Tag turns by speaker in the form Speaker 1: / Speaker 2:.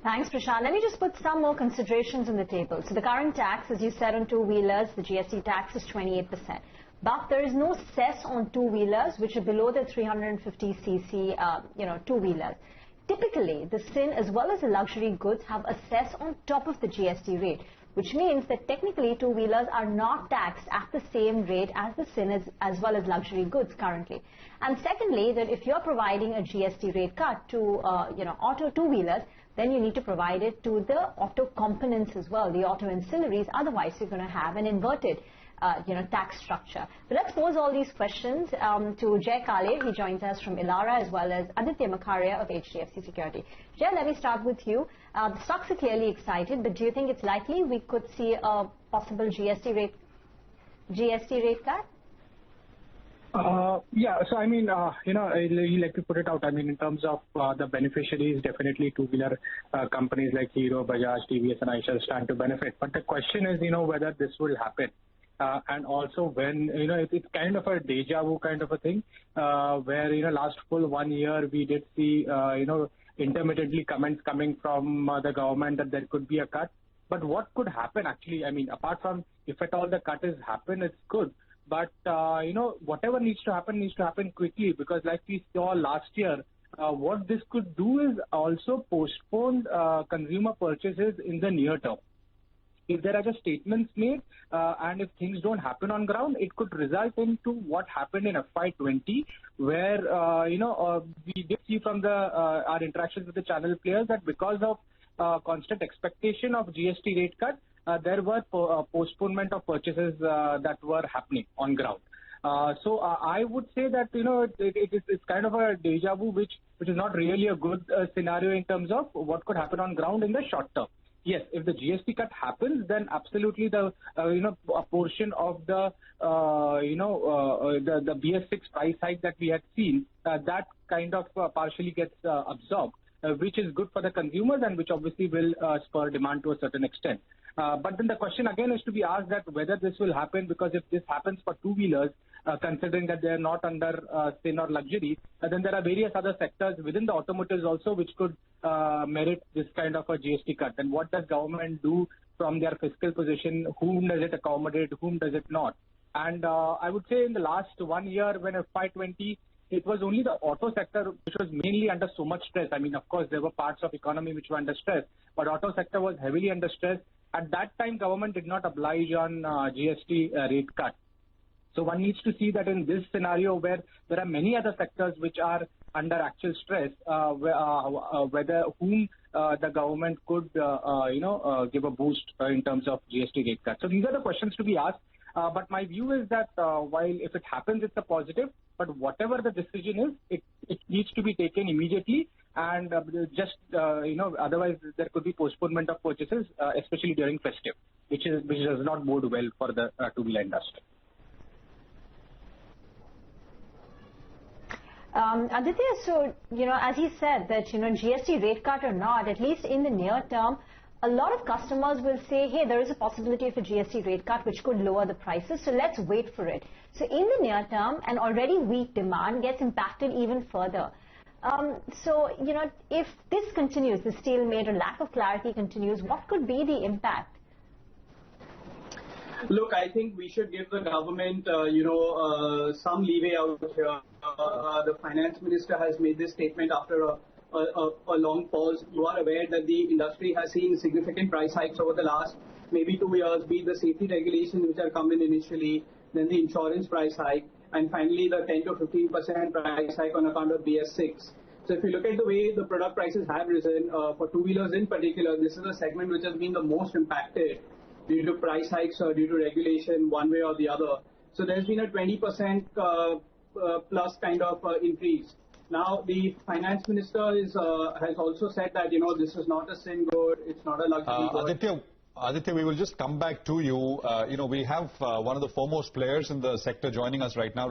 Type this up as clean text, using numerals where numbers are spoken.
Speaker 1: Thanks, Prashant. Let me just put some more considerations on the table. So the current tax, as you said, on two-wheelers, the GST tax is 28%. But there is no cess on two-wheelers, which are below the 350cc, two-wheelers. Typically, the sin as well as the luxury goods have a cess on top of the GST rate, which means that technically two-wheelers are not taxed at the same rate as the sin as well as luxury goods currently. And secondly, that if you're providing a GST rate cut to, auto two-wheelers, then you need to provide it to the auto components as well, the auto ancillaries. Otherwise, you're going to have an inverted tax structure. But let's pose all these questions to Jay Kale. He joins us from Elara, as well as Aditya Makharia of HDFC Securities. Jay, let me start with you. The stocks are clearly excited, but do you think it's likely we could see a possible GST rate cut?
Speaker 2: Yeah, so I mean, you like to put it out. I mean, in terms of the beneficiaries, definitely two-wheeler companies like Hero, Bajaj, TVS, and Eicher stand to benefit. But the question is, whether this will happen. And also when, it's kind of a deja vu kind of a thing, where, last full 1 year we did see, intermittently comments coming from the government that there could be a cut. But what could happen actually? I mean, apart from if at all the cut is happen, it's good. But, whatever needs to happen quickly, because like we saw last year, what this could do is also postpone consumer purchases in the near term. If there are just statements made and if things don't happen on ground, it could result into what happened in FY20, where, we did see from our interactions with the channel players that because of constant expectation of GST rate cut, there were postponement of purchases that were happening on ground. So I would say that, it's kind of a deja vu, which is not really a good scenario in terms of what could happen on ground in the short term. Yes, if the GST cut happens, then absolutely the a portion of the the BS6 price hike that we had seen, that kind of partially gets absorbed, which is good for the consumers and which obviously will spur demand to a certain extent. But then the question again is to be asked that whether this will happen, because if this happens for two-wheelers, considering that they are not under sin or luxury, then there are various other sectors within the automotives also which could merit this kind of a GST cut. And what does government do from their fiscal position? Whom does it accommodate? Whom does it not? And I would say in the last 1 year, when FY20, it was only the auto sector which was mainly under so much stress. I mean, of course, there were parts of economy which were under stress, but auto sector was heavily under stress. At that time, government did not oblige on GST rate cut. So one needs to see that in this scenario where there are many other sectors which are under actual stress, whether whom the government could, give a boost in terms of GST rate cut. So these are the questions to be asked. But my view is that while if it happens, it's a positive, but whatever the decision is, it needs to be taken immediately, and otherwise there could be postponement of purchases, especially during festive, which does not bode well for the two-wheeler industry.
Speaker 1: Aditya, so, as he said that, GST rate cut or not, at least in the near term, a lot of customers will say, hey, there is a possibility of a GST rate cut which could lower the prices, so let's wait for it. So in the near term, an already weak demand gets impacted even further. If this continues, the stalemate or lack of clarity continues, what could be the impact?
Speaker 3: Look, I think we should give the government, some leeway out here. The finance minister has made this statement after a long pause. You are aware that the industry has seen significant price hikes over the last maybe 2 years, be it the safety regulations which are coming initially, then the insurance price hike, and finally the 10 to 15% price hike on account of BS6. So if you look at the way the product prices have risen, for two-wheelers in particular, this is a segment which has been the most impacted due to price hikes or due to regulation one way or the other. So there's been a 20% plus kind of increase. Now, the finance minister has also said that, this is not a sin good, it's not a luxury good.
Speaker 4: Aditya, we will just come back to you. We have one of the foremost players in the sector joining us right now.